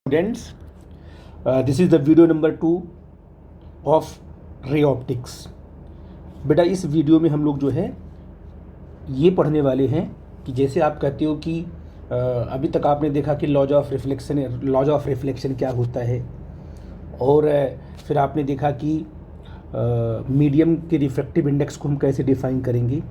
Students, this is the video number 2 of ray optics. बेटा इस video में हम लोग जो है ये पढ़ने वाले हैं कि जैसे आप कहते हो कि अभी तक आपने देखा कि लॉज ऑफ रिफ्लेक्शन क्या होता है, और फिर आपने देखा कि मीडियम के रिफ्रैक्टिव इंडेक्स को हम कैसे डिफ़ाइन करेंगे।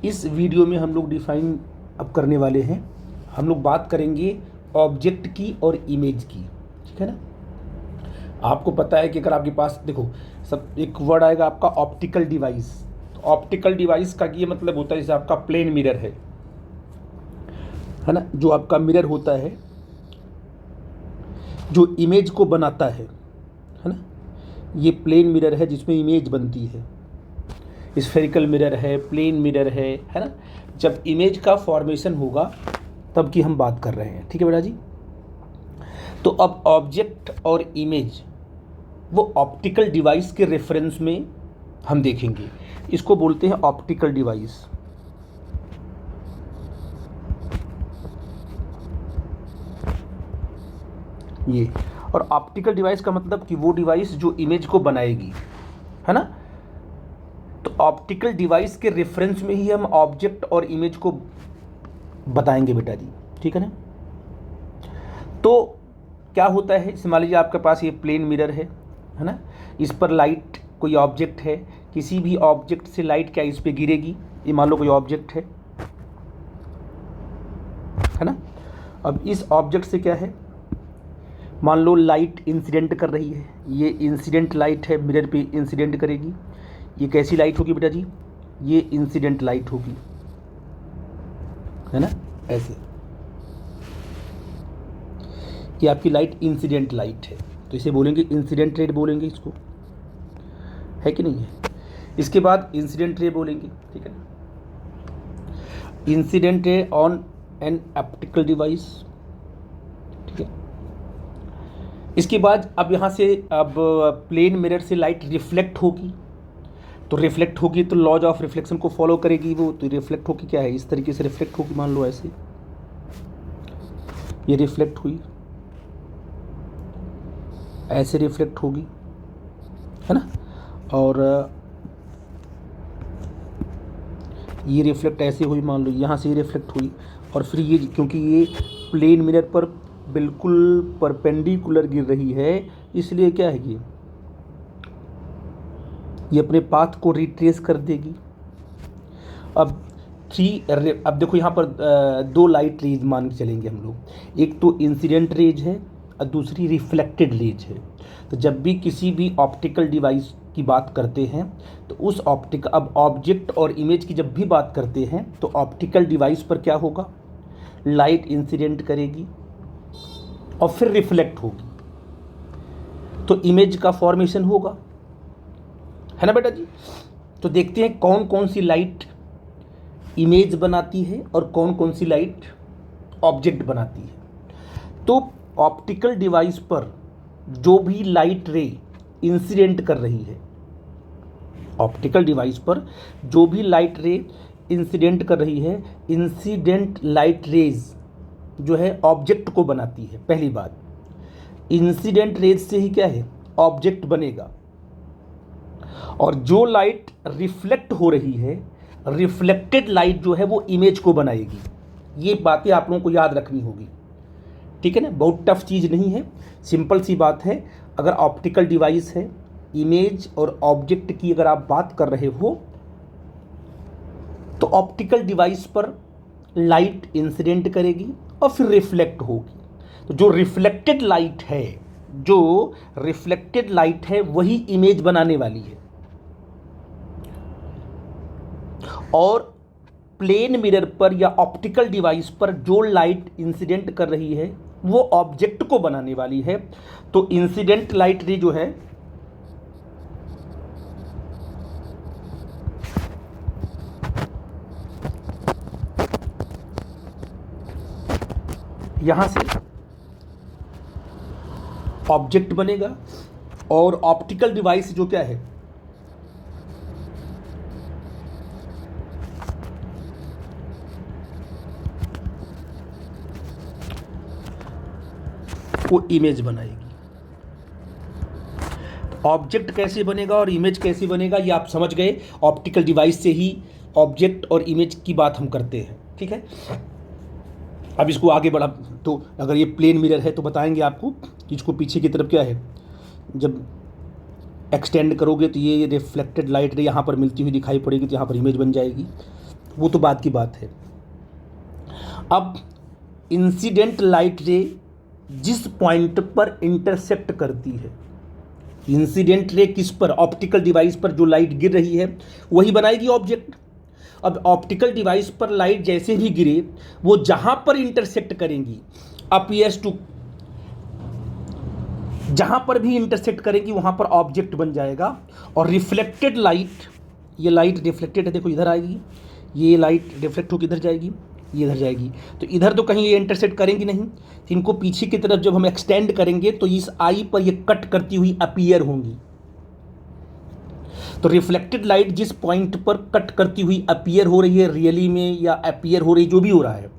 इस वीडियो में हम लोग डिफ़ाइन अब करने वाले हैं, हम लोग बात करेंगे ऑब्जेक्ट की और इमेज की, ठीक है ना। आपको पता है कि अगर आपके पास देखो सब एक वर्ड आएगा आपका ऑप्टिकल डिवाइस। तो ऑप्टिकल डिवाइस का ये मतलब होता है जैसे आपका प्लेन मिरर है ना, जो आपका मिरर होता है जो इमेज को बनाता है ना। ये प्लेन मिरर है जिसमें इमेज बनती है, स्फेरिकल मिरर है, प्लेन मिरर है ना। जब इमेज का फॉर्मेशन होगा तब की हम बात कर रहे हैं, ठीक है बेटा जी। तो अब ऑब्जेक्ट और इमेज वो ऑप्टिकल डिवाइस के रेफरेंस में हम देखेंगे, इसको बोलते हैं ऑप्टिकल डिवाइस। ये और ऑप्टिकल डिवाइस का मतलब कि वो डिवाइस जो इमेज को बनाएगी, है ना। तो ऑप्टिकल डिवाइस के रेफरेंस में ही हम ऑब्जेक्ट और इमेज को बताएंगे बेटा जी, ठीक है ना। तो क्या होता है, मान लीजिए आपके पास ये प्लेन मिरर है ना, इस पर लाइट कोई ऑब्जेक्ट है, किसी भी ऑब्जेक्ट से लाइट क्या इस पे गिरेगी, ये मान लो कोई ऑब्जेक्ट है ना। अब इस ऑब्जेक्ट से क्या है, मान लो लाइट इंसिडेंट कर रही है, ये इंसिडेंट लाइट है, मिरर पे इंसिडेंट करेगी। ये कैसी लाइट होगी बेटा जी, ये इंसिडेंट लाइट होगी, है ना। ऐसे ये आपकी लाइट इंसिडेंट लाइट है, तो इसे बोलेंगे इंसिडेंट रे बोलेंगे इसको, है कि नहीं है। इसके बाद इंसिडेंट रे बोलेंगे, ठीक है ना। Incident ray on an optical device, ठीक है। इसके बाद अब यहाँ से अब प्लेन मिरर से लाइट रिफ्लेक्ट होगी, तो रिफ्लेक्ट होगी तो लॉज ऑफ रिफ्लेक्शन को फॉलो करेगी वो। तो रिफ्लेक्ट होगी क्या है, इस तरीके से रिफ्लेक्ट होगी, मान लो ऐसे ये रिफ्लेक्ट हुई, ऐसे रिफ्लेक्ट होगी, है ना। और ये रिफ्लेक्ट ऐसे हुई, मान लो यहाँ से ये रिफ्लेक्ट हुई, और फिर ये क्योंकि ये प्लेन मिरर पर बिल्कुल परपेंडिकुलर गिर रही है, इसलिए क्या है ये अपने पाथ को रिट्रेस कर देगी। अब अब देखो यहाँ पर दो लाइट रेज मान के चलेंगे हम लोग, एक तो इंसिडेंट रेज है और दूसरी रिफ्लेक्टेड रेज है। तो जब भी किसी भी ऑप्टिकल डिवाइस की बात करते हैं तो उस अब ऑब्जेक्ट और इमेज की जब भी बात करते हैं तो ऑप्टिकल डिवाइस पर क्या होगा, लाइट इंसिडेंट करेगी और फिर रिफ्लेक्ट होगी, तो इमेज का फॉर्मेशन होगा, है ना बेटा जी। तो देखते हैं कौन कौन सी लाइट इमेज बनाती है और कौन कौन सी लाइट ऑब्जेक्ट बनाती है। तो ऑप्टिकल डिवाइस पर जो भी लाइट रे इंसिडेंट कर रही है, ऑप्टिकल डिवाइस पर जो भी लाइट रे इंसिडेंट कर रही है, इंसिडेंट लाइट रेज जो है ऑब्जेक्ट को बनाती है। पहली बात, इंसिडेंट रेज से ही क्या है, ऑब्जेक्ट बनेगा। और जो लाइट रिफ्लेक्ट हो रही है, रिफ्लेक्टेड लाइट जो है वो इमेज को बनाएगी। ये बातें आप लोगों को याद रखनी होगी, ठीक है ना। बहुत टफ चीज़ नहीं है, सिंपल सी बात है। अगर ऑप्टिकल डिवाइस है, इमेज और ऑब्जेक्ट की अगर आप बात कर रहे हो तो ऑप्टिकल डिवाइस पर लाइट इंसिडेंट करेगी और फिर रिफ्लेक्ट होगी। तो जो रिफ्लेक्टेड लाइट है वही इमेज बनाने वाली है, और प्लेन मिरर पर या ऑप्टिकल डिवाइस पर जो लाइट इंसिडेंट कर रही है वो ऑब्जेक्ट को बनाने वाली है। तो इंसिडेंट लाइट रे जो है यहां से ऑब्जेक्ट बनेगा, और ऑप्टिकल डिवाइस जो क्या है वो इमेज बनाएगी। ऑब्जेक्ट कैसे बनेगा और इमेज कैसे बनेगा ये आप समझ गए। ऑप्टिकल डिवाइस से ही ऑब्जेक्ट और इमेज की बात हम करते हैं, ठीक है। अब इसको आगे बढ़ा तो अगर ये प्लेन मिरर है तो बताएंगे आपको कि इसको पीछे की तरफ क्या है, जब एक्सटेंड करोगे तो ये रिफ्लेक्टेड लाइट रे यहाँ पर मिलती हुई दिखाई पड़ेगी, तो यहाँ पर इमेज बन जाएगी, वो तो बात की बात है। अब इंसिडेंट लाइट रे जिस पॉइंट पर इंटरसेक्ट करती है, इंसिडेंट रे किस पर, ऑप्टिकल डिवाइस पर जो लाइट गिर रही है वही बनाएगी ऑब्जेक्ट। अब ऑप्टिकल डिवाइस पर लाइट जैसे भी गिरे वो जहां पर इंटरसेक्ट करेंगी, अपीयर्स टू, जहां पर भी इंटरसेक्ट करेंगी वहां पर ऑब्जेक्ट बन जाएगा। और रिफ्लेक्टेड लाइट, ये लाइट रिफ्लेक्टेड है, देखो इधर आएगी, ये लाइट रिफ्लेक्ट होकर इधर जाएगी, ये इधर जाएगी, तो इधर तो कहीं ये इंटरसेक्ट करेंगी नहीं, इनको पीछे की तरफ जब हम एक्सटेंड करेंगे तो इस आई पर ये कट करती हुई अपीयर होंगी। तो रिफ्लेक्टेड लाइट जिस पॉइंट पर कट करती हुई अपीयर हो रही है रियली में, या अपीयर हो रही, जो भी हो रहा है,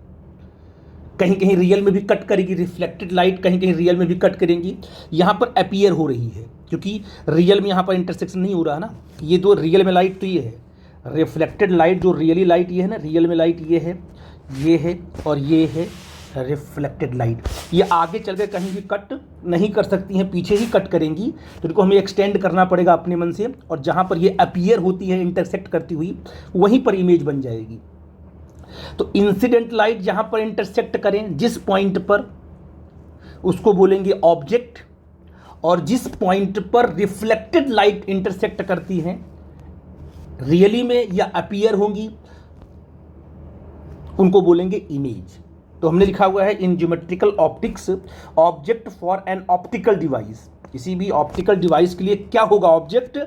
कहीं कहीं रियल में भी कट करेगी रिफ्लेक्टेड लाइट, कहीं कहीं रियल में भी कट करेंगी, यहाँ पर अपीयर हो रही है क्योंकि रियल में यहाँ पर इंटरसेक्शन नहीं हो रहा ना। ये तो रियल में लाइट तो ये है, रिफ्लेक्टेड लाइट जो रियली लाइट ये है ना, रियल में लाइट ये है और ये है रिफ्लेक्टेड लाइट। ये आगे चल के कहीं भी कट नहीं कर सकती हैं, पीछे ही कट करेंगी, तो इनको हमें एक्सटेंड करना पड़ेगा अपने मन से, और जहाँ पर ये अपीयर होती है इंटरसेक्ट करती हुई वहीं पर इमेज बन जाएगी। तो इंसिडेंट लाइट जहाँ पर इंटरसेक्ट करें जिस पॉइंट पर, उसको बोलेंगे ऑब्जेक्ट, और जिस पॉइंट पर रिफ्लेक्टेड लाइट इंटरसेक्ट करती हैं रियली में या अपीयर होंगी उनको बोलेंगे इमेज। तो हमने लिखा हुआ है in geometrical optics object for an optical device, किसी भी ऑप्टिकल डिवाइस के लिए क्या होगा, object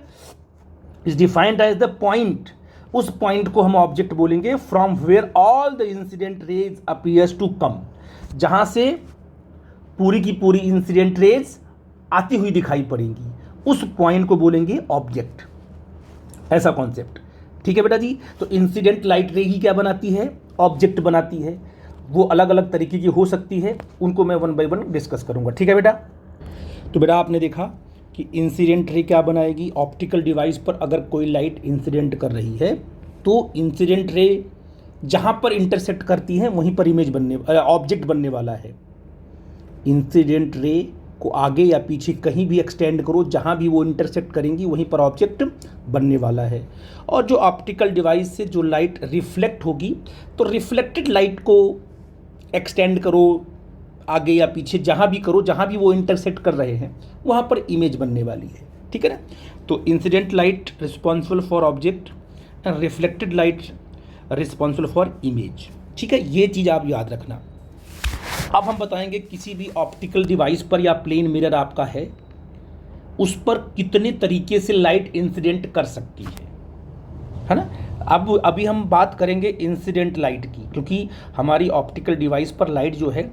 is defined as the point, उस पॉइंट को हम ऑब्जेक्ट बोलेंगे from where all the incident rays appears to come, जहां से पूरी की पूरी इंसिडेंट रेज आती हुई दिखाई पड़ेंगी, उस पॉइंट को बोलेंगे ऑब्जेक्ट। ऐसा कॉन्सेप्ट, ठीक है बेटा जी। तो इंसिडेंट लाइट रे ही क्या बनाती है, ऑब्जेक्ट बनाती है। वो अलग अलग तरीके की हो सकती है, उनको मैं वन बाय वन डिस्कस करूंगा, ठीक है बेटा। तो बेटा आपने देखा कि इंसिडेंट रे क्या बनाएगी, ऑप्टिकल डिवाइस पर अगर कोई लाइट इंसिडेंट कर रही है तो इंसिडेंट रे जहां पर इंटरसेक्ट करती है वहीं पर इमेज बनने, ऑब्जेक्ट बनने वाला है। इंसिडेंट रे को आगे या पीछे कहीं भी एक्सटेंड करो, जहां भी वो इंटरसेक्ट करेंगी वहीं पर ऑब्जेक्ट बनने वाला है। और जो ऑप्टिकल डिवाइस से जो लाइट रिफ्लेक्ट होगी, तो रिफ्लेक्टेड लाइट को एक्सटेंड करो आगे या पीछे, जहां भी करो, जहां भी वो इंटरसेक्ट कर रहे हैं वहां पर इमेज बनने वाली है, ठीक है ना। तो incident light responsible for object and reflected light responsible for image, ठीक है, ये चीज़ आप याद रखना। अब हम बताएंगे किसी भी ऑप्टिकल डिवाइस पर या प्लेन मिरर आपका है, उस पर कितने तरीके से लाइट इंसिडेंट कर सकती है ना। अब अभी हम बात करेंगे इंसिडेंट लाइट की, क्योंकि हमारी ऑप्टिकल डिवाइस पर लाइट जो है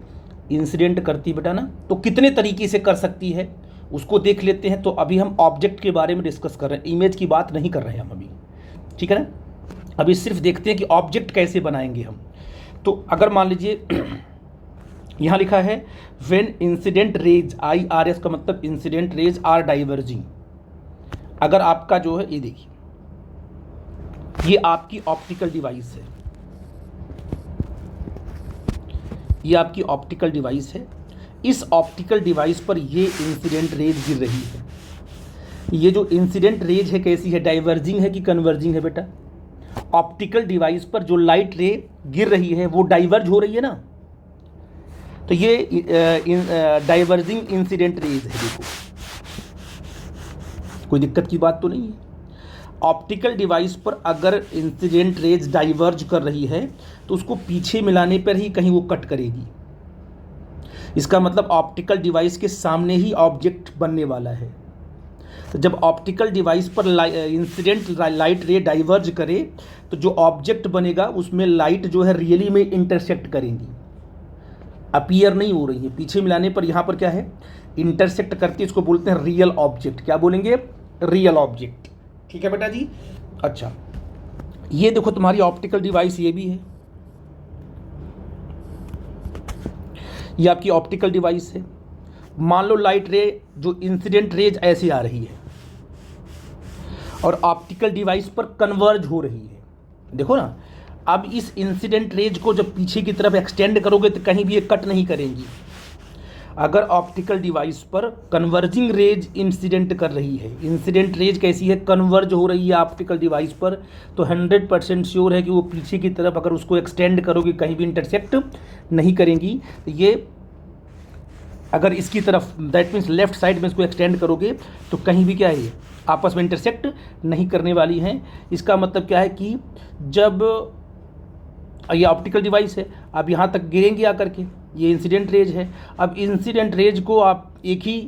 इंसिडेंट करती बेटा ना, तो कितने तरीके से कर सकती है उसको देख लेते हैं। तो अभी हम ऑब्जेक्ट के बारे में डिस्कस कर रहे हैं, इमेज की बात नहीं कर रहे हैं हम अभी, ठीक है ना। अभी सिर्फ देखते हैं कि ऑब्जेक्ट कैसे बनाएंगे हम। तो अगर मान लीजिए यहाँ लिखा है व्हेन इंसिडेंट रेज, IRS का मतलब इंसिडेंट रेज आर डाइवर्जिंग। अगर आपका जो है, ये देखिए, ये आपकी ऑप्टिकल डिवाइस है, ये आपकी ऑप्टिकल डिवाइस है। इस ऑप्टिकल डिवाइस पर ये इंसिडेंट रेज गिर रही है। ये जो इंसिडेंट रेज है कैसी है, डाइवर्जिंग है कि कन्वर्जिंग है बेटा। ऑप्टिकल डिवाइस पर जो लाइट रे गिर रही है वो डाइवर्ज हो रही है ना, तो ये डाइवर्जिंग इंसिडेंट रेज है। देखो कोई दिक्कत की बात तो नहीं है। ऑप्टिकल डिवाइस पर अगर इंसिडेंट रेज डाइवर्ज कर रही है तो उसको पीछे मिलाने पर ही कहीं वो कट करेगी। इसका मतलब ऑप्टिकल डिवाइस के सामने ही ऑब्जेक्ट बनने वाला है। तो जब ऑप्टिकल डिवाइस पर इंसिडेंट लाइट रे डाइवर्ज करे तो जो ऑब्जेक्ट बनेगा उसमें लाइट जो है रियली में इंटरसेक्ट करेंगी, अपीयर नहीं हो रही है। पीछे मिलाने पर यहाँ पर क्या है, इंटरसेक्ट करती है, इसको बोलते हैं रियल ऑब्जेक्ट। क्या बोलेंगे, रियल ऑब्जेक्ट, ठीक है बेटा जी। अच्छा, ये देखो तुम्हारी ऑप्टिकल डिवाइस ये भी है, ये आपकी ऑप्टिकल डिवाइस है। मान लो लाइट रे जो इंसिडेंट रेज ऐसे आ रही है और ऑप्टिकल डिवाइस पर कन्वर्ज हो रही है, देखो ना। अब इस इंसिडेंट रेज को जब पीछे की तरफ एक्सटेंड करोगे तो कहीं भी ये कट नहीं करेंगी। अगर ऑप्टिकल डिवाइस पर कन्वर्जिंग रेज इंसिडेंट कर रही है, इंसिडेंट रेज कैसी है, कन्वर्ज हो रही है ऑप्टिकल डिवाइस पर, तो 100% श्योर है कि वो पीछे की तरफ अगर उसको एक्सटेंड करोगे कहीं भी इंटरसेक्ट नहीं करेंगी। तो ये अगर इसकी तरफ, दैट मीन्स लेफ्ट साइड में इसको एक्सटेंड करोगे तो कहीं भी क्या है, ये आपस में इंटरसेक्ट नहीं करने वाली हैं। इसका मतलब क्या है कि जब ये ऑप्टिकल डिवाइस है, अब यहाँ तक गिरेंगी आकर के, ये इंसिडेंट रेज है। अब इंसिडेंट रेज को आप, एक ही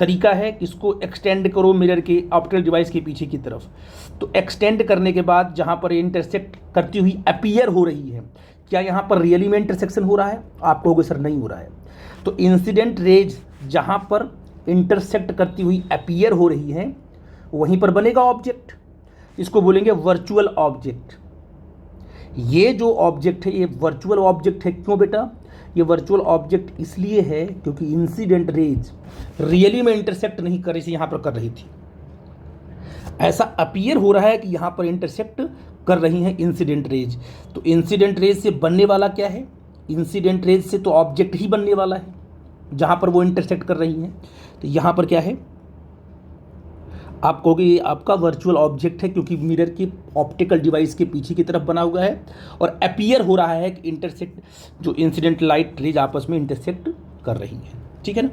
तरीका है कि इसको एक्सटेंड करो मिरर के ऑप्टिकल डिवाइस के पीछे की तरफ। तो एक्सटेंड करने के बाद जहाँ पर इंटरसेक्ट करती हुई अपीयर हो रही है, क्या यहाँ पर रियली में इंटरसेक्शन हो रहा है? आप कहोगे सर नहीं हो रहा है। तो इंसिडेंट रेज जहाँ पर इंटरसेक्ट करती हुई अपीयर हो रही है वहीं पर बनेगा ऑब्जेक्ट। इसको बोलेंगे वर्चुअल ऑब्जेक्ट। ये जो ऑब्जेक्ट है ये वर्चुअल ऑब्जेक्ट है। क्यों बेटा? ये वर्चुअल ऑब्जेक्ट इसलिए है क्योंकि इंसिडेंट रेज रियली में इंटरसेक्ट नहीं कर रही थी, यहाँ पर कर रही थी। ऐसा अपीयर हो रहा है कि यहाँ पर इंटरसेक्ट कर रही हैं इंसिडेंट रेज। तो इंसिडेंट रेज से बनने वाला क्या है? इंसिडेंट रेज से तो ऑब्जेक्ट ही बनने वाला है जहाँ पर वो इंटरसेक्ट कर रही हैं। तो यहाँ पर क्या है, आप कहोगे ये आपका वर्चुअल ऑब्जेक्ट है क्योंकि मिरर की ऑप्टिकल डिवाइस के पीछे की तरफ बना हुआ है और अपीयर हो रहा है कि इंटरसेक्ट, जो इंसिडेंट लाइट रेज आपस में इंटरसेक्ट कर रही है। ठीक है ना?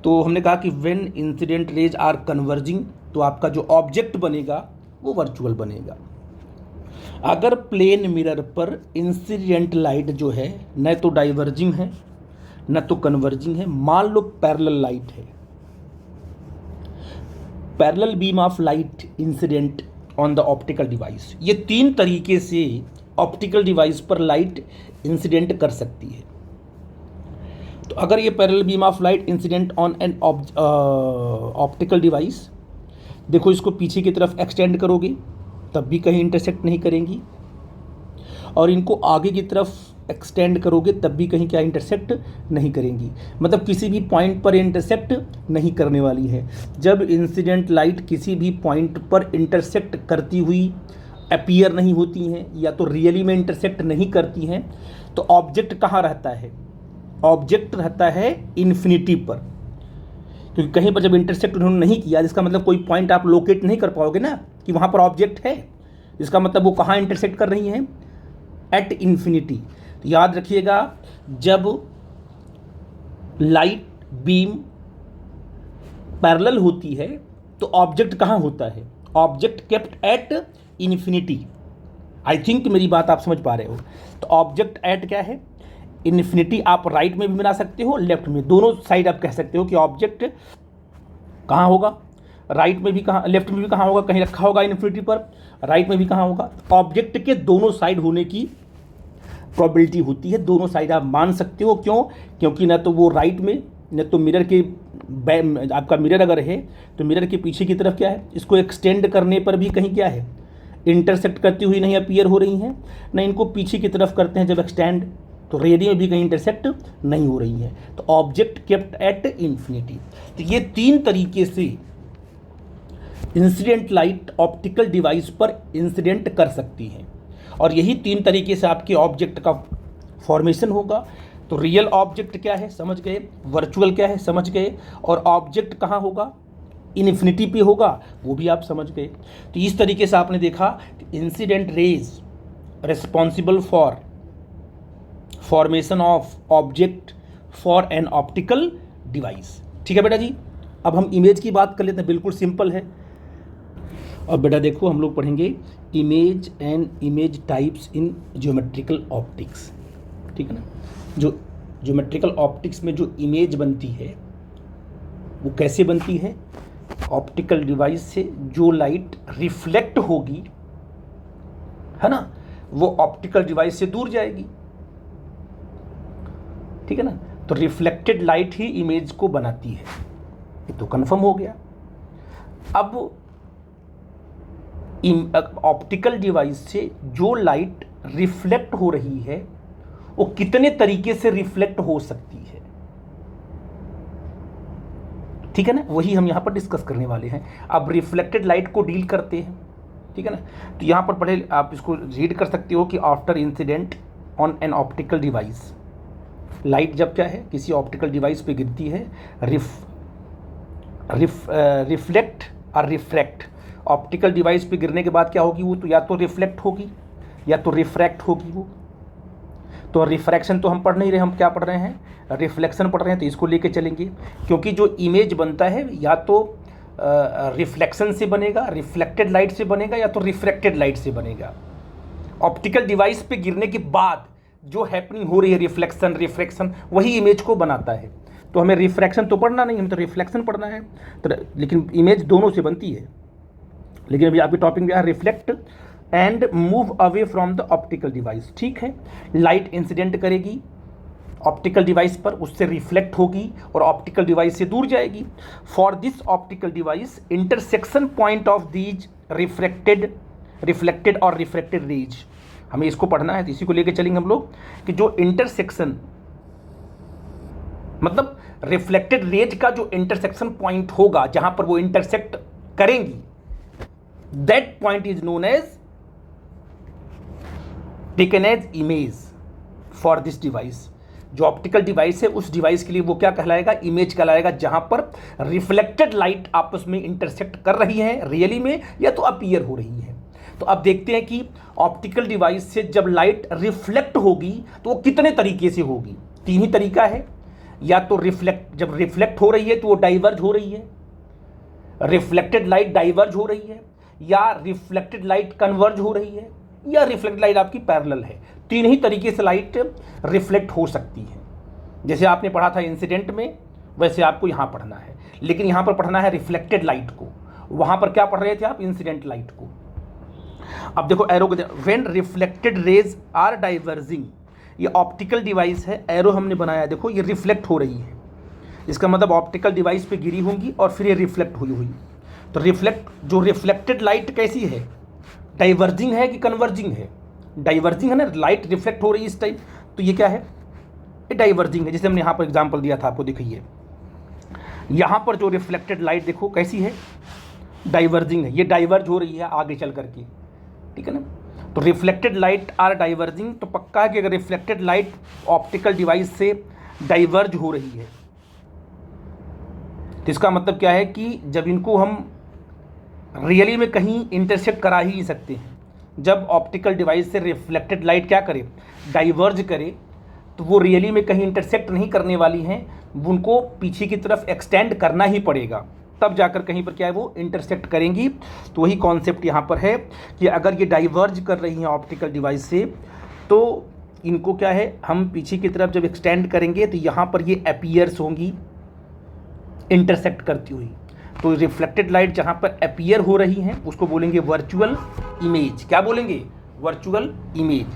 तो हमने कहा कि when incident rays are converging, तो आपका जो ऑब्जेक्ट बनेगा वो वर्चुअल बनेगा। अगर प्लेन मिरर पर इंसिडेंट लाइट जो है न तो डाइवर्जिंग है न तो कन्वर्जिंग है, मान लो पैरेलल लाइट है, parallel beam of light incident on the optical device, ये तीन तरीके से ऑप्टिकल डिवाइस पर लाइट इंसिडेंट कर सकती है। तो अगर ये parallel beam of light incident on an optical device, देखो इसको पीछे की तरफ एक्सटेंड करोगे तब भी कहीं इंटरसेक्ट नहीं करेंगी, और इनको आगे की तरफ एक्सटेंड करोगे तब भी कहीं क्या इंटरसेक्ट नहीं करेंगी। मतलब किसी भी पॉइंट पर इंटरसेक्ट नहीं करने वाली है। जब इंसिडेंट लाइट किसी भी पॉइंट पर इंटरसेक्ट करती हुई अपीयर नहीं होती हैं या तो रियली में इंटरसेक्ट नहीं करती हैं, तो ऑब्जेक्ट कहाँ रहता है? ऑब्जेक्ट रहता है इन्फिनिटी पर, क्योंकि कहीं पर जब इंटरसेक्ट उन्होंने नहीं किया, इसका मतलब कोई पॉइंट आप लोकेट नहीं कर पाओगे ना कि वहाँ पर ऑब्जेक्ट है। इसका मतलब वो कहाँ इंटरसेक्ट कर रही हैं? At infinity. तो याद रखिएगा, जब लाइट बीम पैरेलल होती है तो ऑब्जेक्ट कहाँ होता है? Object kept at infinity. I think मेरी बात आप समझ पा रहे हो। तो ऑब्जेक्ट एट क्या है? इन्फिनिटी। आप राइट में भी बना सकते हो, लेफ्ट में, दोनों साइड आप कह सकते हो कि ऑब्जेक्ट कहाँ होगा, राइट में भी कहाँ, लेफ्ट में भी कहाँ होगा, कहीं रखा होगा इन्फिनिटी पर, राइट में भी कहाँ होगा। ऑब्जेक्ट के दोनों साइड होने की प्रोबेबिलिटी होती है, दोनों साइड आप मान सकते हो। क्यों? क्योंकि न तो वो राइट में, न तो मिरर के, आपका मिरर अगर है तो मिरर के पीछे की तरफ क्या है, इसको एक्सटेंड करने पर भी कहीं क्या है, इंटरसेक्ट करती हुई नहीं अपीयर हो रही हैं, न इनको पीछे की तरफ करते हैं जब एक्सटेंड, तो रेडियो में भी कहीं इंटरसेक्ट नहीं हो रही है। तो ऑब्जेक्ट केप्ट एट इन्फिनिटी। तो ये तीन तरीके से इंसिडेंट लाइट ऑप्टिकल डिवाइस पर इंसिडेंट कर सकती है, और यही तीन तरीके से आपके ऑब्जेक्ट का फॉर्मेशन होगा। तो रियल ऑब्जेक्ट क्या है समझ गए, वर्चुअल क्या है समझ गए, और ऑब्जेक्ट कहाँ होगा, इन्फिनिटी पे होगा, वो भी आप समझ गए। तो इस तरीके से आपने देखा कि incident raise responsible for formation of object for an optical device. ठीक है बेटा जी। अब हम इमेज की बात कर लेते हैं, बिल्कुल सिंपल है। और बेटा देखो, हम लोग पढ़ेंगे image and image types in geometrical optics. ठीक है ना? जो ज्योमेट्रिकल ऑप्टिक्स में जो इमेज बनती है वो कैसे बनती है? ऑप्टिकल डिवाइस से जो लाइट रिफ्लेक्ट होगी, है ना, वो ऑप्टिकल डिवाइस से दूर जाएगी। ठीक है ना? तो रिफ्लेक्टेड लाइट ही इमेज को बनाती है, ये तो कंफर्म हो गया। अब ऑप्टिकल डिवाइस से जो लाइट रिफ्लेक्ट हो रही है वो कितने तरीके से रिफ्लेक्ट हो सकती है? ठीक है ना, वही हम यहाँ पर डिस्कस करने वाले हैं। अब रिफ्लेक्टेड लाइट को डील करते हैं, ठीक है ना। तो यहाँ पर पढ़े आप इसको रीड कर सकते हो कि after incident on an optical device, light जब क्या है किसी ऑप्टिकल डिवाइस पे गिरती है, रिफ्लेक्ट और रिफ्रैक्ट, ऑप्टिकल डिवाइस पे गिरने के बाद क्या होगी, वो तो या तो रिफ्लेक्ट होगी या तो रिफ्रैक्ट होगी। वो तो रिफ्रैक्शन तो हम पढ़ नहीं रहे, हम क्या पढ़ रहे हैं, रिफ्लेक्शन पढ़ रहे हैं। तो इसको लेके चलेंगे, क्योंकि जो इमेज बनता है या तो रिफ्लेक्शन से बनेगा, रिफ्लेक्टेड लाइट से बनेगा, या तो रिफ्रैक्टेड लाइट से बनेगा। ऑप्टिकल डिवाइस पे गिरने के बाद जो हैपनिंग हो रही है, रिफ्लेक्शन रिफ्रैक्शन, वही इमेज को बनाता है। तो हमें रिफ्रैक्शन तो पढ़ना नहीं, हमें तो रिफ्लेक्शन पढ़ना है। तो लेकिन इमेज दोनों से बनती है। लेकिन अभी आपके टॉपिक में है reflect and move away from the optical device. ठीक है, लाइट इंसिडेंट करेगी ऑप्टिकल डिवाइस पर, उससे रिफ्लेक्ट होगी और ऑप्टिकल डिवाइस से दूर जाएगी। For this optical device intersection point of these reflected और रिफ्रैक्टेड रेज, हमें इसको पढ़ना है। तो इसी को लेकर चलेंगे हम लोग कि जो इंटरसेक्शन मतलब रिफ्लेक्टेड रेज का जो इंटरसेक्शन पॉइंट होगा, जहां पर वो इंटरसेक्ट करेंगी, that point is known as taken as image for this device. जो ऑप्टिकल डिवाइस है उस डिवाइस के लिए वो क्या कहलाएगा, इमेज कहलाएगा, जहां पर रिफ्लेक्टेड लाइट आपस में इंटरसेक्ट कर रही है रियली में, या तो अपीयर हो रही है। तो अब देखते हैं कि ऑप्टिकल डिवाइस से जब लाइट रिफ्लेक्ट होगी तो वो कितने तरीके से होगी। तीन ही तरीका है, या तो जब रिफ्लेक्ट हो रही है तो वो डाइवर्ज हो रही है, रिफ्लेक्टेड लाइट डाइवर्ज हो रही है, या रिफ्लेक्टेड लाइट कन्वर्ज हो रही है, या रिफ्लेक्टेड लाइट आपकी पैरेलल है। तीन ही तरीके से लाइट रिफ्लेक्ट हो सकती है। जैसे आपने पढ़ा था इंसिडेंट में, वैसे आपको यहाँ पढ़ना है, लेकिन यहाँ पर पढ़ना है रिफ्लेक्टेड लाइट को। वहाँ पर क्या पढ़ रहे थे आप, इंसिडेंट लाइट को। अब देखो एरो को, when reflected rays are diverging, ये ऑप्टिकल डिवाइस है, एरो हमने बनाया, देखो ये रिफ्लेक्ट हो रही है, इसका मतलब ऑप्टिकल डिवाइस पे गिरी होंगी और फिर ये रिफ्लेक्ट हुई। तो जो रिफ्लेक्टेड लाइट कैसी है, डाइवर्जिंग है कि कन्वर्जिंग है, डाइवर्जिंग है ना, लाइट रिफ्लेक्ट हो रही है इस टाइम, तो ये क्या है, ये डाइवर्जिंग है। जैसे हमने यहाँ पर एग्जांपल दिया था आपको, देखिए यहाँ पर जो रिफ्लेक्टेड लाइट देखो कैसी है, डाइवर्जिंग है, ये डाइवर्ज हो रही है आगे चल करके, ठीक है ना। तो रिफ्लेक्टेड लाइट आर डाइवर्जिंग, तो पक्का है कि अगर रिफ्लेक्टेड लाइट ऑप्टिकल डिवाइस से डाइवर्ज हो रही है तो इसका मतलब क्या है कि जब इनको हम रियली में कहीं इंटरसेक्ट करा ही नहीं सकते हैं। जब ऑप्टिकल डिवाइस से रिफ्लेक्टेड लाइट क्या करे, डाइवर्ज करे, तो वो रियली में कहीं इंटरसेक्ट नहीं करने वाली हैं, उनको पीछे की तरफ एक्सटेंड करना ही पड़ेगा, तब जाकर कहीं पर क्या है वो इंटरसेक्ट करेंगी। तो वही कॉन्सेप्ट यहाँ पर है कि अगर ये डाइवर्ज कर रही हैं ऑप्टिकल डिवाइस से, तो इनको क्या है, हम पीछे की तरफ जब एक्सटेंड करेंगे तो यहाँ पर ये अपीयर्स होंगी इंटरसेक्ट करती हुई। तो रिफ्लेक्टेड लाइट जहाँ पर अपीयर हो रही हैं उसको बोलेंगे वर्चुअल इमेज। क्या बोलेंगे, वर्चुअल इमेज।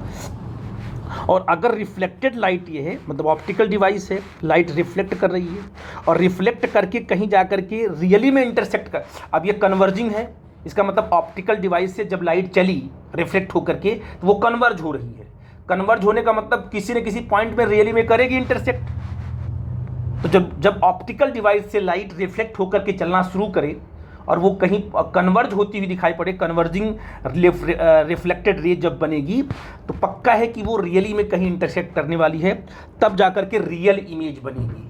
और अगर रिफ्लेक्टेड लाइट ये है, मतलब ऑप्टिकल डिवाइस है, लाइट रिफ्लेक्ट कर रही है और रिफ्लेक्ट करके कहीं जा करके रियली में इंटरसेक्ट कर, अब ये कन्वर्जिंग है, इसका मतलब ऑप्टिकल डिवाइस से जब लाइट चली रिफ्लेक्ट होकर के तो वो कन्वर्ज हो रही है। कन्वर्ज होने का मतलब किसी न किसी पॉइंट में रियली में करेगी इंटरसेक्ट। तो जब ऑप्टिकल डिवाइस से लाइट रिफ्लेक्ट होकर के चलना शुरू करे और वो कहीं कन्वर्ज होती हुई दिखाई पड़े, कन्वर्जिंग रिफ्लेक्टेड रे जब बनेगी, तो पक्का है कि वो रियली में कहीं इंटरसेक्ट करने वाली है, तब जाकर के रियल इमेज बनेगी।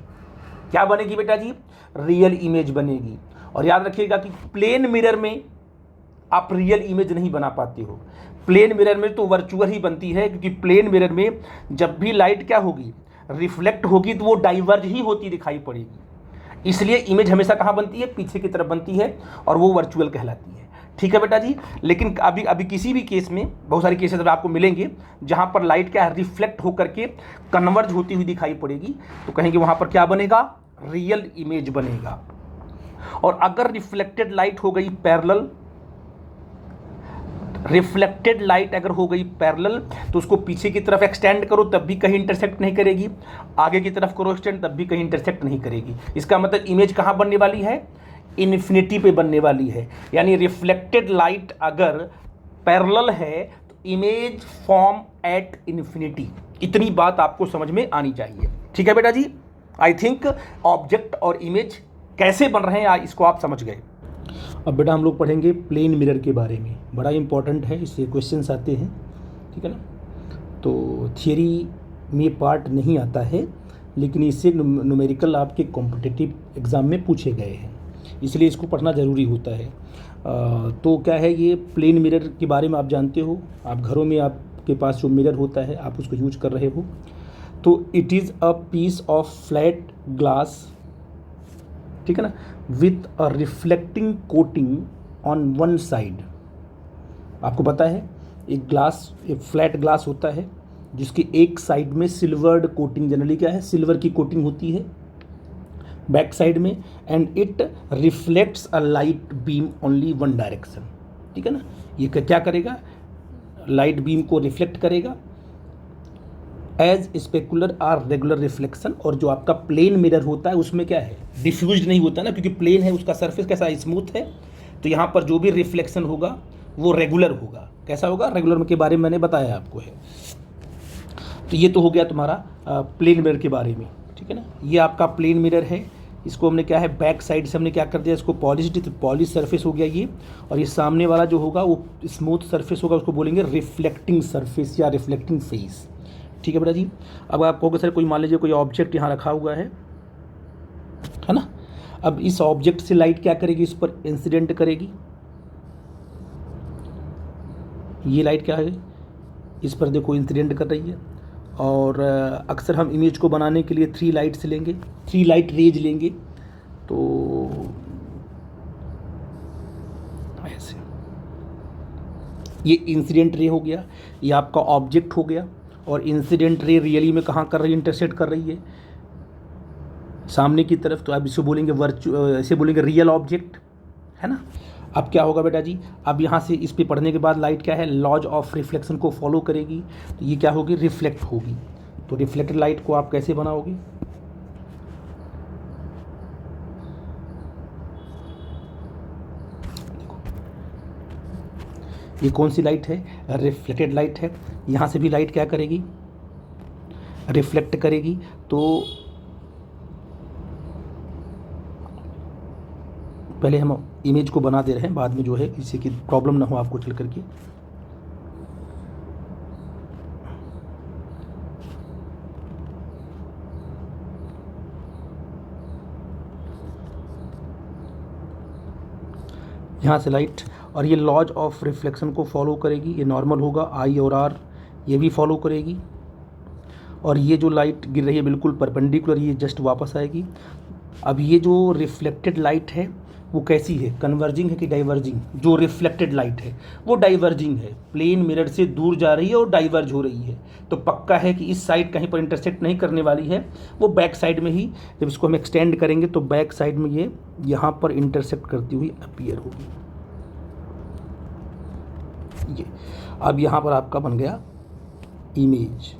क्या बनेगी बेटा जी, रियल इमेज बनेगी। और याद रखिएगा कि प्लेन मिरर में आप रियल इमेज नहीं बना पाते हो, प्लेन मिरर में तो वर्चुअल ही बनती है, क्योंकि प्लेन मिरर में जब भी लाइट क्या होगी, रिफ्लेक्ट होगी, तो वो डाइवर्ज ही होती दिखाई पड़ेगी। इसलिए इमेज हमेशा कहाँ बनती है, पीछे की तरफ बनती है, और वो वर्चुअल कहलाती है। ठीक है बेटा जी। लेकिन अभी किसी भी केस में, बहुत सारे केसेस आपको मिलेंगे जहाँ पर लाइट क्या है, रिफ्लेक्ट होकर के कन्वर्ज होती हुई दिखाई पड़ेगी, तो कहेंगे वहाँ पर क्या बनेगा, रियल इमेज बनेगा। और अगर रिफ्लेक्टेड लाइट हो गई पैरेलल, रिफ्लेक्टेड लाइट अगर हो गई पैरेलल, तो उसको पीछे की तरफ एक्सटेंड करो तब भी कहीं इंटरसेक्ट नहीं करेगी, आगे की तरफ करो एक्सटेंड तब भी कहीं इंटरसेक्ट नहीं करेगी। इसका मतलब इमेज कहाँ बनने वाली है, इन्फिनिटी पे बनने वाली है। यानी रिफ्लेक्टेड लाइट अगर पैरेलल है तो इमेज फॉर्म एट इन्फिनिटी। इतनी बात आपको समझ में आनी चाहिए। ठीक है बेटा जी। आई थिंक ऑब्जेक्ट और इमेज कैसे बन रहे हैं इसको आप समझ गए। अब बेटा हम लोग पढ़ेंगे प्लेन मिरर के बारे में, बड़ा इंपॉर्टेंट है, इससे क्वेश्चंस आते हैं, ठीक है ना। तो थियरी में पार्ट नहीं आता है, लेकिन इससे न्यूमेरिकल आपके कॉम्पिटिटिव एग्ज़ाम में पूछे गए हैं, इसलिए इसको पढ़ना ज़रूरी होता है। तो क्या है ये प्लेन मिरर के बारे में आप जानते हो, आप घरों में आपके पास जो मिरर होता है आप उसको यूज कर रहे हो। तो it is a piece of flat glass, ठीक है ना, with a reflecting coating on one side. आपको पता है एक ग्लास, एक फ्लैट ग्लास होता है जिसकी एक साइड में सिल्वर्ड कोटिंग, जनरली क्या है सिल्वर की कोटिंग होती है बैक साइड में, and it reflects a light beam only one direction, ठीक है ना। ये क्या करेगा, लाइट बीम को रिफ्लेक्ट करेगा as specular or regular reflection. और जो आपका प्लेन मिरर होता है उसमें क्या है, डिफ्यूज्ड नहीं होता ना, क्योंकि प्लेन है, उसका सरफेस कैसा स्मूथ है, तो यहाँ पर जो भी रिफ्लेक्शन होगा वो रेगुलर होगा। कैसा होगा, रेगुलर के बारे में मैंने बताया आपको है। तो ये तो हो गया तुम्हारा प्लेन मिरर के बारे में, ठीक है ना। ये आपका प्लेन मिरर है, इसको हमने क्या है बैक साइड से हमने क्या कर दिया, इसको पॉलिश सरफेस हो गया ये, और ये सामने वाला जो होगा वो स्मूथ सरफेस होगा, उसको बोलेंगे रिफ्लेक्टिंग सरफेस या रिफ्लेक्टिंग फेस, ठीक है बेटा जी। अब आप कहोगे सर कोई मान लीजिए कोई ऑब्जेक्ट यहाँ रखा हुआ है ना, अब इस ऑब्जेक्ट से लाइट क्या करेगी, इस पर इंसिडेंट करेगी, ये लाइट क्या है इस पर देखो इंसिडेंट कर रही है। और अक्सर हम इमेज को बनाने के लिए 3 लाइट्स लेंगे, 3 लाइट रेज लेंगे, तो ऐसे ये इंसिडेंट रे हो गया, ये आपका ऑब्जेक्ट हो गया। और इंसिडेंट रे रियली में कहाँ कर रही है, इंटरसेक्ट कर रही है सामने की तरफ, तो आप इसे बोलेंगे ऐसे बोलेंगे रियल ऑब्जेक्ट, है ना। अब क्या होगा बेटा जी, अब यहाँ से इस पे पढ़ने के बाद लाइट क्या है, लॉज ऑफ रिफ्लेक्शन को फॉलो करेगी, तो ये क्या होगी, रिफ्लेक्ट होगी। तो रिफ्लेक्टेड लाइट को आप कैसे बनाओगे, देखो ये कौन सी लाइट है, रिफ्लेक्टेड लाइट है। यहाँ से भी लाइट क्या करेगी, रिफ्लेक्ट करेगी। तो पहले हम इमेज को बना दे रहे हैं, बाद में जो है किसी की प्रॉब्लम ना हो आपको चल करके। यहाँ से लाइट, और ये लॉज ऑफ रिफ्लेक्शन को फॉलो करेगी, ये नॉर्मल होगा, आई और आर ये भी फॉलो करेगी। और ये जो लाइट गिर रही है बिल्कुल परपेंडिकुलर, ये जस्ट वापस आएगी। अब ये जो रिफ्लेक्टेड लाइट है वो कैसी है, कन्वर्जिंग है कि डाइवर्जिंग, जो रिफ्लेक्टेड लाइट है वो डाइवर्जिंग है, प्लेन मिरर से दूर जा रही है और डाइवर्ज हो रही है। तो पक्का है कि इस साइड कहीं पर इंटरसेक्ट नहीं करने वाली है, वो बैक साइड में ही, जब इसको हम एक्सटेंड करेंगे तो बैक साइड में ये यहाँ पर इंटरसेक्ट करती हुई अपीयर होगी। ये अब यहाँ पर आपका बन गया इमेज,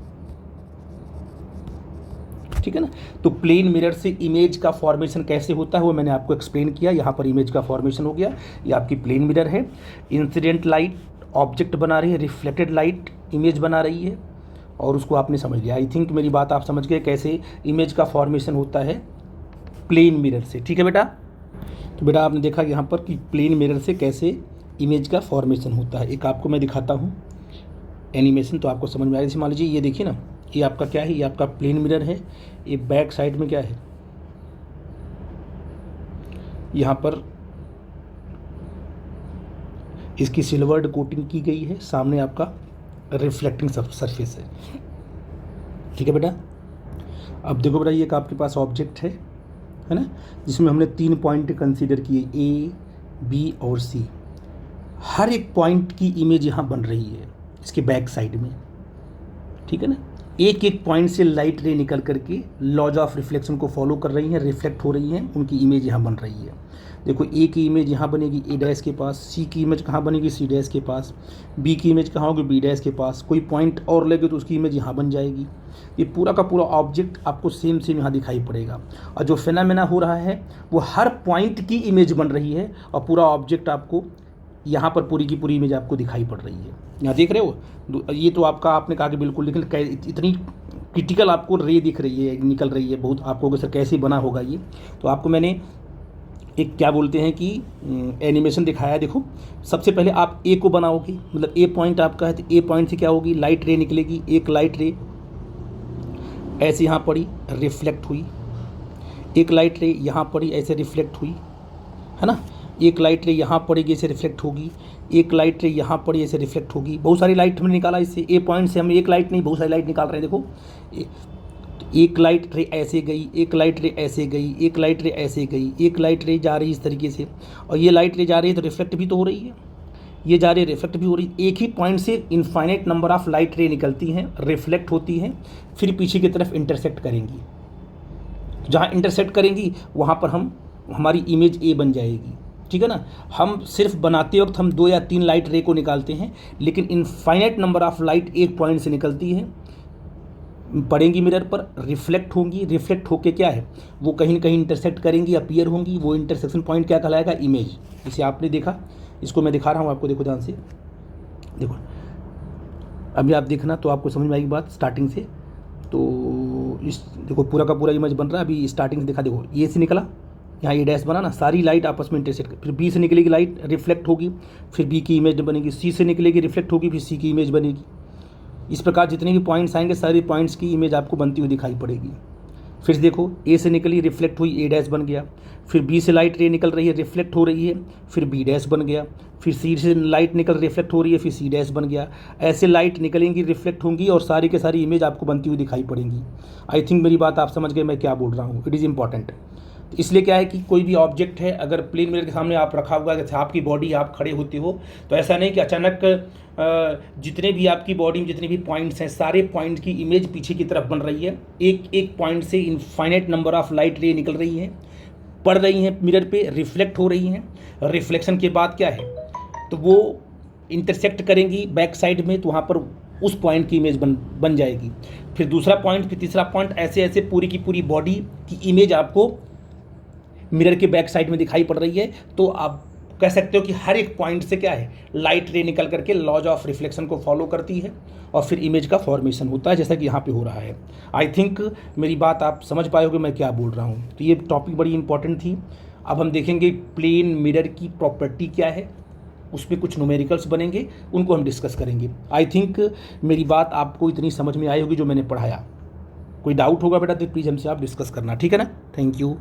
ठीक है ना। तो प्लेन मिरर से इमेज का फॉर्मेशन कैसे होता है वो मैंने आपको एक्सप्लेन किया। यहाँ पर इमेज का फॉर्मेशन हो गया, ये आपकी प्लेन मिरर है, इंसिडेंट लाइट ऑब्जेक्ट बना रही है, रिफ्लेक्टेड लाइट इमेज बना रही है, और उसको आपने समझ लिया। आई थिंक मेरी बात आप समझ गए कैसे इमेज का फॉर्मेशन होता है प्लेन मिरर से, ठीक है बेटा। तो बेटा आपने देखा यहाँ पर कि प्लेन मिरर से कैसे इमेज का फॉर्मेशन होता है। एक आपको मैं दिखाता हूँ एनिमेशन, तो आपको समझ में आएगा। जैसे मान लीजिए ये देखिए ना, ये आपका क्या है, ये आपका प्लेन मिरर है, ये बैक साइड में क्या है, यहाँ पर इसकी सिल्वर्ड कोटिंग की गई है, सामने आपका रिफ्लेक्टिंग सरफेस है, ठीक है बेटा। अब देखो बेटा ये एक आपके पास ऑब्जेक्ट है ना, जिसमें हमने 3 पॉइंट कंसीडर किए, ए बी और सी। हर एक पॉइंट की इमेज यहाँ बन रही है इसके बैक साइड में, ठीक है ना। एक एक पॉइंट से लाइट रे निकल करके लॉज ऑफ रिफ्लेक्शन को फॉलो कर रही हैं, रिफ्लेक्ट हो रही हैं, उनकी इमेज यहाँ बन रही है। देखो ए की इमेज यहाँ बनेगी ए डैश के पास, सी की इमेज कहाँ बनेगी सी डैश के पास, बी की इमेज कहाँ होगी बी डैश के पास। कोई पॉइंट और लेगे तो उसकी इमेज यहाँ बन जाएगी। ये पूरा का पूरा ऑब्जेक्ट आपको सेम यहाँ दिखाई पड़ेगा, और जो फिनोमेना हो रहा है वो हर पॉइंट की इमेज बन रही है, और पूरा ऑब्जेक्ट आपको यहाँ पर पूरी की पूरी इमेज आपको दिखाई पड़ रही है। यहाँ देख रहे हो, ये तो आपका आपने कहा कि बिल्कुल, लेकिन इतनी क्रिटिकल आपको रे दिख रही है, निकल रही है बहुत। आपको सर कैसे बना होगा ये, तो आपको मैंने एक क्या बोलते हैं कि एनिमेशन दिखाया है। देखो सबसे पहले आप ए को बनाओगे, मतलब ए पॉइंट आपका है, तो ए पॉइंट से क्या होगी, लाइट रे निकलेगी। एक लाइट रे ऐसे यहाँ पड़ी, रिफ्लेक्ट हुई। एक लाइट रे यहाँ पड़ी, ऐसे रिफ्लेक्ट हुई, है ना। एक लाइट रे यहाँ पड़ेगी, ऐसे रिफ्लेक्ट होगी। एक लाइट रे यहाँ पड़ी, ऐसे रिफ्लेक्ट होगी। बहुत सारी लाइट हमने निकाला इससे, ए पॉइंट से हम एक लाइट नहीं बहुत सारी लाइट निकाल रहे हैं। देखो एक लाइट रे ऐसे गई, एक लाइट रे ऐसे गई, एक लाइट रे ऐसे गई, एक लाइट रे जा रही इस तरीके से, और ये लाइट रे जा रही है तो रिफ्लेक्ट भी तो हो रही है, ये जा रही है रिफ्लेक्ट भी हो रही है। एक ही पॉइंट से इनफाइनाइट नंबर ऑफ लाइट रे निकलती हैं, रिफ्लेक्ट होती हैं, फिर पीछे की तरफ इंटरसेक्ट करेंगी। जहाँ इंटरसेक्ट करेंगी वहाँ पर हमारी इमेज ए बन जाएगी, ठीक है ना। हम सिर्फ बनाते वक्त हम 2 या 3 लाइट रे को निकालते हैं, लेकिन इनफाइनाइट नंबर ऑफ लाइट एक पॉइंट से निकलती है, पड़ेंगी मिरर पर, रिफ्लेक्ट होंगी, रिफ्लेक्ट होके क्या है वो कहीं ना कहीं इंटरसेक्ट करेंगी, अपीयर होंगी। वो इंटरसेक्शन पॉइंट क्या कहलाएगा, इमेज। इसे आपने देखा, इसको मैं दिखा रहा हूँ आपको, देखो ध्यान से देखो। अभी आप देखना तो आपको समझ में आएगी बात स्टार्टिंग से। तो इस देखो पूरा का पूरा इमेज बन रहा है। अभी स्टार्टिंग से देखा, देखो ए से निकला, यहाँ ए डैश बना ना, सारी लाइट आपस में इंटरसेक्ट, फिर बी से निकलेगी लाइट, रिफ्लेक्ट होगी, फिर बी की इमेज बनेगी। सी से निकलेगी, रिफ्लेक्ट होगी, फिर सी की इमेज बनेगी। इस प्रकार जितने भी पॉइंट्स आएंगे सारे पॉइंट्स की इमेज आपको बनती हुई दिखाई पड़ेगी। फिर देखो ए से निकली, रिफ्लेक्ट हुई, ए डैश बन गया। फिर बी से लाइट रे निकल रही है, रिफ्लेक्ट हो रही है, फिर बी डैश बन गया। फिर सी से लाइट निकल रिफ्लेक्ट हो रही है, फिर सी डैश बन गया। ऐसे लाइट निकलेंगी, रिफ्लेक्ट होंगी, और सारी के सारी इमेज आपको बनती हुई दिखाई पड़ेंगी। आई थिंक मेरी बात आप समझ गए मैं क्या बोल रहा हूँ। It is important. तो इसलिए क्या है कि कोई भी ऑब्जेक्ट है अगर प्लेन मिरर के सामने आप रखा हुआ है, जैसे आपकी बॉडी आप खड़े होते हो, तो ऐसा नहीं कि अचानक जितने भी आपकी बॉडी में जितने भी पॉइंट्स हैं सारे पॉइंट की इमेज पीछे की तरफ बन रही है। एक एक पॉइंट से इनफाइनाइट नंबर ऑफ लाइट रे निकल रही हैं, पड़ रही हैं मिरर पे, रिफ्लेक्ट हो रही हैं। रिफ्लेक्शन के बाद क्या है, तो वो इंटरसेक्ट करेंगी बैक साइड में, तो वहाँ पर उस पॉइंट की इमेज बन जाएगी। फिर दूसरा पॉइंट, फिर तीसरा पॉइंट, ऐसे ऐसे पूरी की पूरी बॉडी की इमेज आपको मिरर के बैक साइड में दिखाई पड़ रही है। तो आप कह सकते हो कि हर एक पॉइंट से क्या है, लाइट रे निकल करके लॉज ऑफ रिफ्लेक्शन को फॉलो करती है, और फिर इमेज का फॉर्मेशन होता है, जैसा कि यहाँ पे हो रहा है। आई थिंक मेरी बात आप समझ पाओगे मैं क्या बोल रहा हूँ। तो ये टॉपिक बड़ी इंपॉर्टेंट थी। अब हम देखेंगे प्लेन मिरर की प्रॉपर्टी क्या है, उसमें कुछ न्यूमेरिकल्स बनेंगे, उनको हम डिस्कस करेंगे। आई थिंक मेरी बात आपको इतनी समझ में आई होगी जो मैंने पढ़ाया। कोई डाउट होगा बेटा तो प्लीज़ हमसे आप डिस्कस करना, ठीक है ना। Thank you.